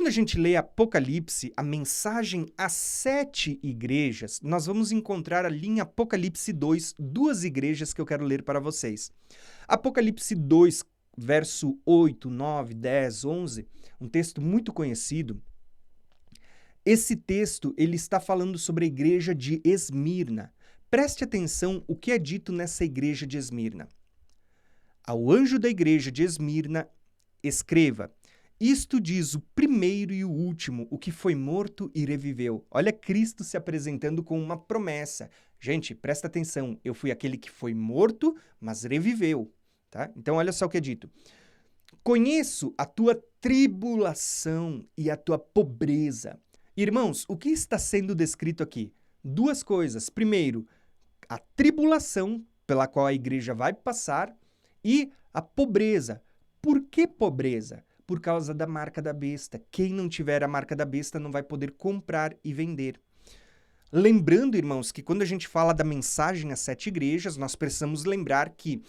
Quando a gente lê Apocalipse, a mensagem às 7 igrejas, nós vamos encontrar ali em Apocalipse 2, duas igrejas que eu quero ler para vocês. Apocalipse 2, verso 8, 9, 10, 11, um texto muito conhecido. Esse texto, ele está falando sobre a igreja de Esmirna. Preste atenção o que é dito nessa igreja de Esmirna. Ao anjo da igreja de Esmirna, escreva: isto diz o primeiro e o último, o que foi morto e reviveu. Olha Cristo se apresentando com uma promessa. Gente, presta atenção, eu fui aquele que foi morto, mas reviveu. Tá? Então olha só o que é dito. Conheço a tua tribulação e a tua pobreza. Irmãos, o que está sendo descrito aqui? Duas coisas. Primeiro, a tribulação pela qual a igreja vai passar e a pobreza. Por que pobreza? Por causa da marca da besta. Quem não tiver a marca da besta não vai poder comprar e vender. Lembrando, irmãos, que quando a gente fala da mensagem às 7 igrejas, nós precisamos lembrar que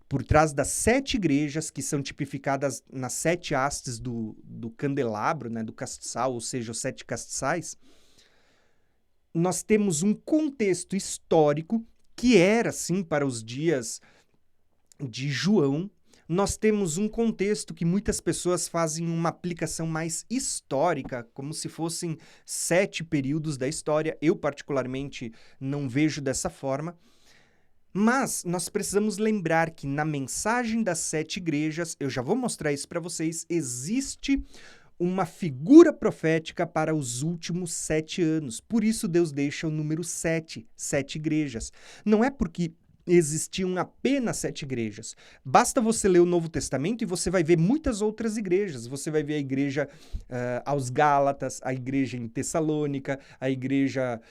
por trás das 7 igrejas, que são tipificadas nas 7 hastes do candelabro, né, do castiçal, ou seja, os 7 castiçais, nós temos um contexto histórico que era, sim, para os dias de João. Nós temos um contexto que muitas pessoas fazem uma aplicação mais histórica, como se fossem 7 períodos da história. Eu, particularmente, não vejo dessa forma. Mas nós precisamos lembrar que na mensagem das 7 igrejas, eu já vou mostrar isso para vocês, existe uma figura profética para os últimos 7 anos. Por isso Deus deixa o número 7, 7 igrejas. Não é porque existiam apenas 7 igrejas. Basta você ler o Novo Testamento e você vai ver muitas outras igrejas. Você vai ver a igreja aos Gálatas, a igreja em Tessalônica, a igreja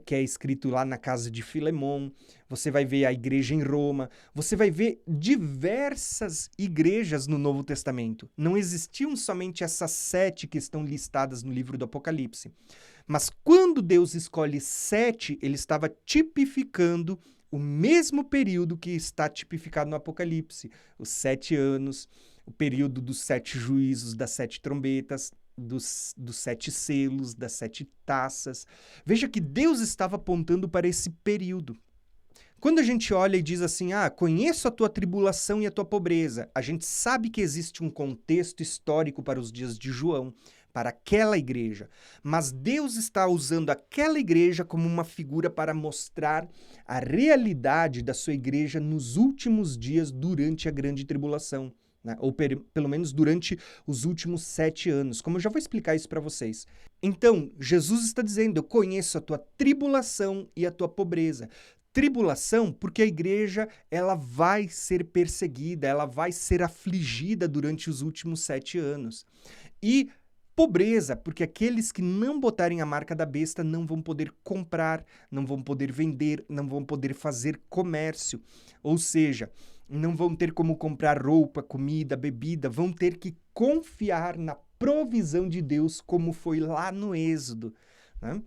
que é escrito lá na casa de Filemon. Você vai ver a igreja em Roma. Você vai ver diversas igrejas no Novo Testamento. Não existiam somente essas 7 que estão listadas no livro do Apocalipse. Mas quando Deus escolhe 7, ele estava tipificando o mesmo período que está tipificado no Apocalipse, os 7 anos, o período dos 7 juízos, das 7 trombetas, dos 7 selos, das 7 taças. Veja que Deus estava apontando para esse período. Quando a gente olha e diz assim, conheço a tua tribulação e a tua pobreza, a gente sabe que existe um contexto histórico para os dias de João, para aquela igreja. Mas Deus está usando aquela igreja como uma figura para mostrar a realidade da sua igreja nos últimos dias durante a grande tribulação, né? Ou pelo menos durante os últimos 7 anos, como eu já vou explicar isso para vocês. Então, Jesus está dizendo, eu conheço a tua tribulação e a tua pobreza. Tribulação, porque a igreja ela vai ser perseguida, ela vai ser afligida durante os últimos 7 anos. E pobreza, porque aqueles que não botarem a marca da besta não vão poder comprar, não vão poder vender, não vão poder fazer comércio. Ou seja, não vão ter como comprar roupa, comida, bebida, vão ter que confiar na provisão de Deus, como foi lá no Êxodo, né?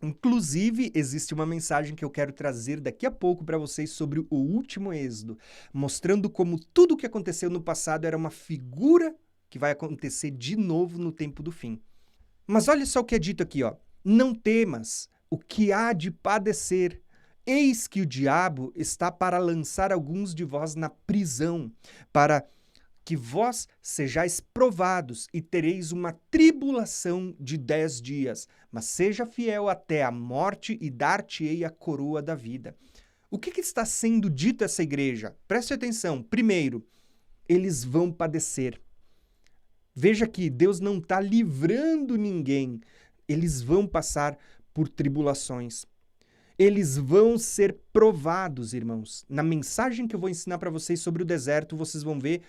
Inclusive, existe uma mensagem que eu quero trazer daqui a pouco para vocês sobre o último Êxodo, mostrando como tudo o que aconteceu no passado era uma figura que vai acontecer de novo no tempo do fim. Mas olha só o que é dito aqui, ó. Não temas o que há de padecer. Eis que o diabo está para lançar alguns de vós na prisão, para que vós sejais provados e tereis uma tribulação de 10 dias. Mas seja fiel até a morte e dar-te-ei a coroa da vida. O que está sendo dito a essa igreja? Preste atenção. Primeiro, eles vão padecer. Veja que Deus não está livrando ninguém. Eles vão passar por tribulações. Eles vão ser provados, irmãos. Na mensagem que eu vou ensinar para vocês sobre o deserto, vocês vão ver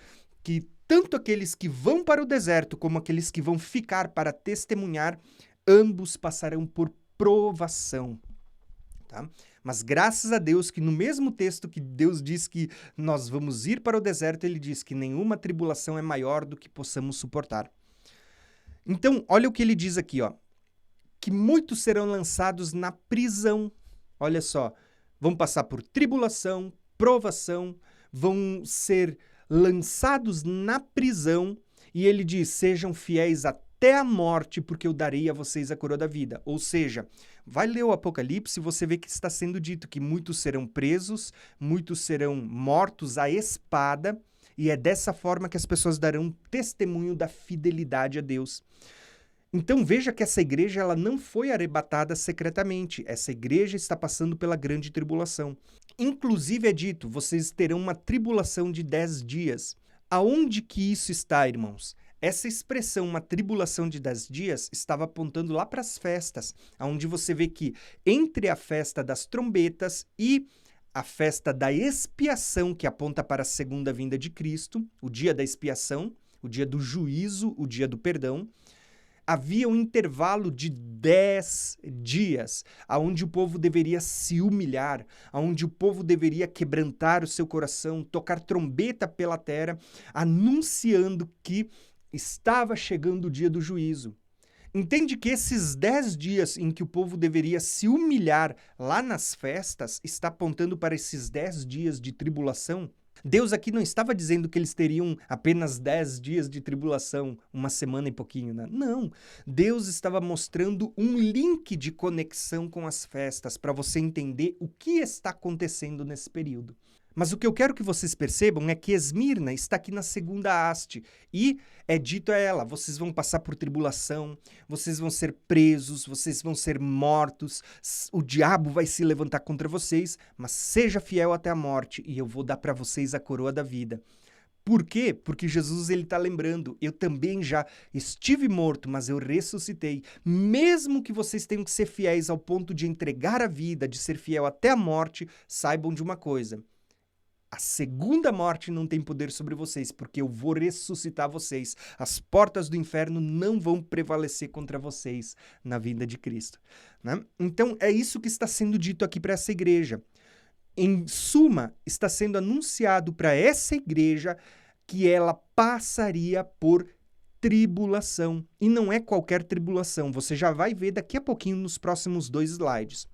que tanto aqueles que vão para o deserto como aqueles que vão ficar para testemunhar, ambos passarão por provação. Tá? Mas graças a Deus que no mesmo texto que Deus diz que nós vamos ir para o deserto, ele diz que nenhuma tribulação é maior do que possamos suportar. Então, olha o que ele diz aqui, ó, que muitos serão lançados na prisão. Olha só, vão passar por tribulação, provação, vão ser lançados na prisão E ele diz: sejam fiéis até a morte, porque eu darei a vocês a coroa da vida. Ou seja, vai ler o Apocalipse e você vê que está sendo dito que muitos serão presos, muitos serão mortos à espada, e é dessa forma que as pessoas darão testemunho da fidelidade a Deus. Então veja que essa igreja ela não foi arrebatada secretamente. Essa igreja está passando pela grande tribulação. Inclusive é dito, vocês terão uma tribulação de 10 dias. Aonde que isso está, irmãos? Essa expressão, uma tribulação de 10 dias, estava apontando lá para as festas, onde você vê que entre a festa das trombetas e a festa da expiação, que aponta para a segunda vinda de Cristo, o dia da expiação, o dia do juízo, o dia do perdão, havia um intervalo de 10 dias, onde o povo deveria se humilhar, onde o povo deveria quebrantar o seu coração, tocar trombeta pela terra, anunciando que estava chegando o dia do juízo. Entende que esses 10 dias em que o povo deveria se humilhar lá nas festas, está apontando para esses 10 dias de tribulação? Deus aqui não estava dizendo que eles teriam apenas 10 dias de tribulação, uma semana e pouquinho, né? Não. Deus estava mostrando um link de conexão com as festas para você entender o que está acontecendo nesse período. Mas o que eu quero que vocês percebam é que Esmirna está aqui na segunda haste e é dito a ela, vocês vão passar por tribulação, vocês vão ser presos, vocês vão ser mortos, o diabo vai se levantar contra vocês, mas seja fiel até a morte e eu vou dar para vocês a coroa da vida. Por quê? Porque Jesus ele está lembrando, eu também já estive morto, mas eu ressuscitei. Mesmo que vocês tenham que ser fiéis ao ponto de entregar a vida, de ser fiel até a morte, saibam de uma coisa. A segunda morte não tem poder sobre vocês, porque eu vou ressuscitar vocês. As portas do inferno não vão prevalecer contra vocês na vinda de Cristo, né? Então, é isso que está sendo dito aqui para essa igreja. Em suma, está sendo anunciado para essa igreja que ela passaria por tribulação. E não é qualquer tribulação. Você já vai ver daqui a pouquinho nos próximos 2 slides.